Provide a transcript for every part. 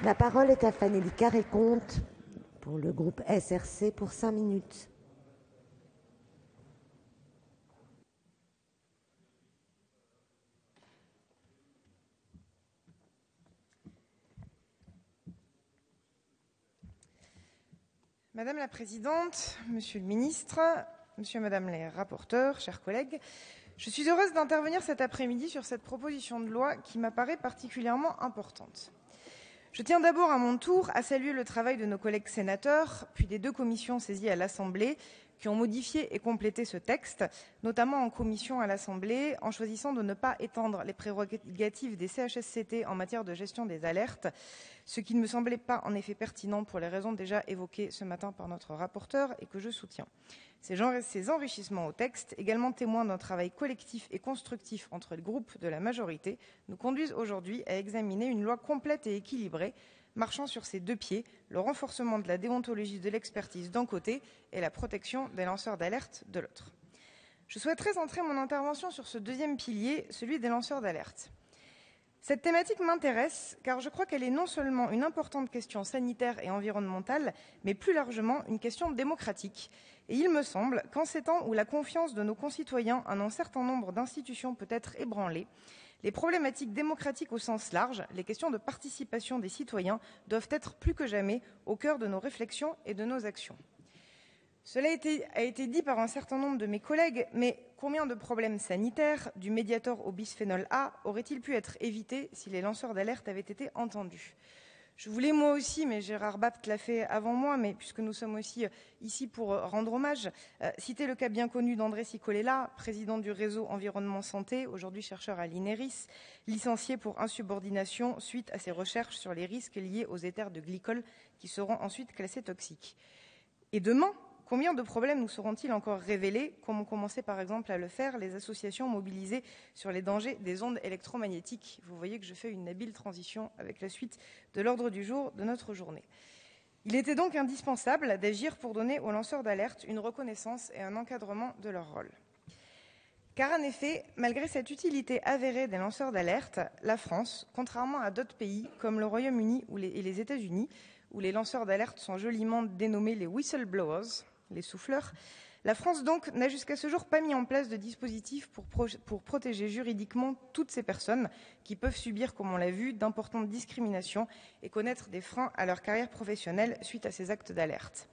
La parole est à Fanny Carré-Comte pour le groupe SRC pour 5 minutes. Madame la Présidente, Monsieur le Ministre, Monsieur et Madame les rapporteurs, chers collègues, je suis heureuse d'intervenir cet après-midi sur cette proposition de loi qui m'apparaît particulièrement importante. Je tiens d'abord à mon tour à saluer le travail de nos collègues sénateurs, puis des 2 commissions saisies à l'Assemblée, qui ont modifié et complété ce texte, notamment en commission à l'Assemblée, en choisissant de ne pas étendre les prérogatives des CHSCT en matière de gestion des alertes, ce qui ne me semblait pas en effet pertinent pour les raisons déjà évoquées ce matin par notre rapporteur et que je soutiens. Ces enrichissements au texte, également témoins d'un travail collectif et constructif entre les groupes de la majorité, nous conduisent aujourd'hui à examiner une loi complète et équilibrée, marchant sur ses 2 pieds, le renforcement de la déontologie de l'expertise d'un côté et la protection des lanceurs d'alerte de l'autre. Je souhaiterais centrer mon intervention sur ce 2e pilier, celui des lanceurs d'alerte. Cette thématique m'intéresse car je crois qu'elle est non seulement une importante question sanitaire et environnementale, mais plus largement une question démocratique. Et il me semble qu'en ces temps où la confiance de nos concitoyens en un certain nombre d'institutions peut être ébranlée, les problématiques démocratiques au sens large, les questions de participation des citoyens, doivent être plus que jamais au cœur de nos réflexions et de nos actions. Cela a été dit par un certain nombre de mes collègues, mais combien de problèmes sanitaires, du Mediator au bisphénol A, auraient-ils pu être évités si les lanceurs d'alerte avaient été entendus ? Je voulais moi aussi, mais Gérard Bapt l'a fait avant moi, mais puisque nous sommes aussi ici pour rendre hommage, citer le cas bien connu d'André Cicolella, président du réseau Environnement Santé, aujourd'hui chercheur à l'INERIS, licencié pour insubordination suite à ses recherches sur les risques liés aux éthers de glycol qui seront ensuite classés toxiques. Et demain, combien de problèmes nous seront-ils encore révélés, comme ont commencé par exemple à le faire les associations mobilisées sur les dangers des ondes électromagnétiques? Vous voyez que je fais une habile transition avec la suite de l'ordre du jour de notre journée. Il était donc indispensable d'agir pour donner aux lanceurs d'alerte une reconnaissance et un encadrement de leur rôle. Car en effet, malgré cette utilité avérée des lanceurs d'alerte, la France, contrairement à d'autres pays comme le Royaume-Uni et les États-Unis, où les lanceurs d'alerte sont joliment dénommés les whistleblowers, les souffleurs, la France donc n'a jusqu'à ce jour pas mis en place de dispositif pour protéger juridiquement toutes ces personnes qui peuvent subir, comme on l'a vu, d'importantes discriminations et connaître des freins à leur carrière professionnelle suite à ces actes d'alerte.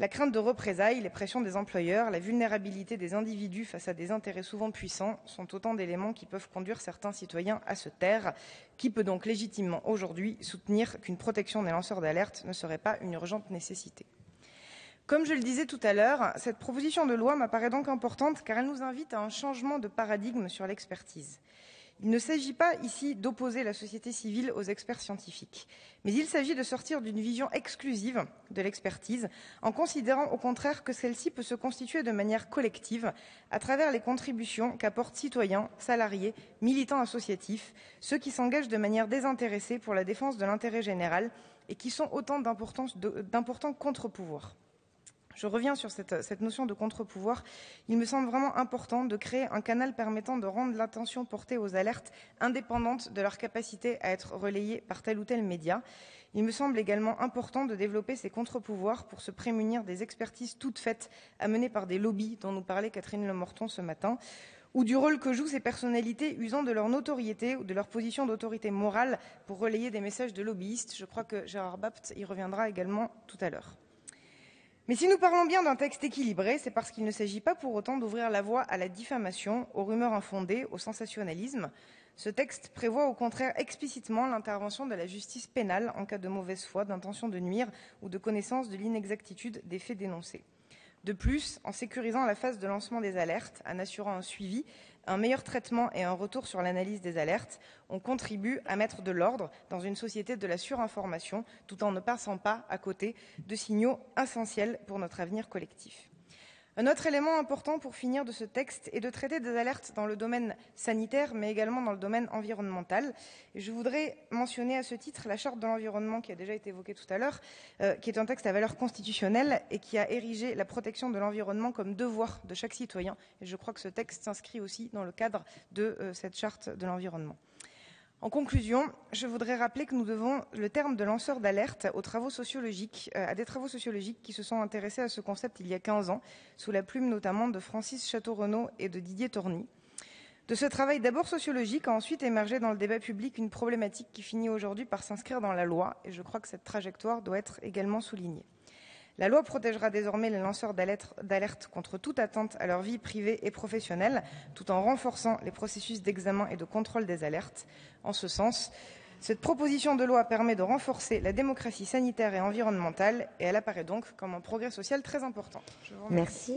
La crainte de représailles, les pressions des employeurs, la vulnérabilité des individus face à des intérêts souvent puissants sont autant d'éléments qui peuvent conduire certains citoyens à se taire. Qui peut donc légitimement aujourd'hui soutenir qu'une protection des lanceurs d'alerte ne serait pas une urgente nécessité ? Comme je le disais tout à l'heure, cette proposition de loi m'apparaît donc importante car elle nous invite à un changement de paradigme sur l'expertise. Il ne s'agit pas ici d'opposer la société civile aux experts scientifiques, mais il s'agit de sortir d'une vision exclusive de l'expertise en considérant au contraire que celle-ci peut se constituer de manière collective à travers les contributions qu'apportent citoyens, salariés, militants associatifs, ceux qui s'engagent de manière désintéressée pour la défense de l'intérêt général et qui sont autant d'importants contre-pouvoirs. Je reviens sur cette notion de contre-pouvoir. Il me semble vraiment important de créer un canal permettant de rendre l'attention portée aux alertes indépendantes de leur capacité à être relayées par tel ou tel média. Il me semble également important de développer ces contre-pouvoirs pour se prémunir des expertises toutes faites à mener par des lobbies dont nous parlait Catherine Lemorton ce matin, ou du rôle que jouent ces personnalités usant de leur notoriété ou de leur position d'autorité morale pour relayer des messages de lobbyistes. Je crois que Gérard Bapt y reviendra également tout à l'heure. Mais si nous parlons bien d'un texte équilibré, c'est parce qu'il ne s'agit pas pour autant d'ouvrir la voie à la diffamation, aux rumeurs infondées, au sensationnalisme. Ce texte prévoit au contraire explicitement l'intervention de la justice pénale en cas de mauvaise foi, d'intention de nuire ou de connaissance de l'inexactitude des faits dénoncés. De plus, en sécurisant la phase de lancement des alertes, en assurant un suivi, un meilleur traitement et un retour sur l'analyse des alertes, on contribue à mettre de l'ordre dans une société de la surinformation, tout en ne passant pas à côté de signaux essentiels pour notre avenir collectif. Un autre élément important pour finir de ce texte est de traiter des alertes dans le domaine sanitaire, mais également dans le domaine environnemental. Et je voudrais mentionner à ce titre la Charte de l'environnement qui a déjà été évoquée tout à l'heure, qui est un texte à valeur constitutionnelle et qui a érigé la protection de l'environnement comme devoir de chaque citoyen. Et je crois que ce texte s'inscrit aussi dans le cadre de cette Charte de l'environnement. En conclusion, je voudrais rappeler que nous devons le terme de lanceur d'alerte à des travaux sociologiques qui se sont intéressés à ce concept il y a 15 ans, sous la plume notamment de Francis Château-Renaud et de Didier Torny. De ce travail d'abord sociologique a ensuite émergé dans le débat public une problématique qui finit aujourd'hui par s'inscrire dans la loi, et je crois que cette trajectoire doit être également soulignée. La loi protégera désormais les lanceurs d'alerte contre toute atteinte à leur vie privée et professionnelle, tout en renforçant les processus d'examen et de contrôle des alertes. En ce sens, cette proposition de loi permet de renforcer la démocratie sanitaire et environnementale, et elle apparaît donc comme un progrès social très important. Je vous remercie. Merci.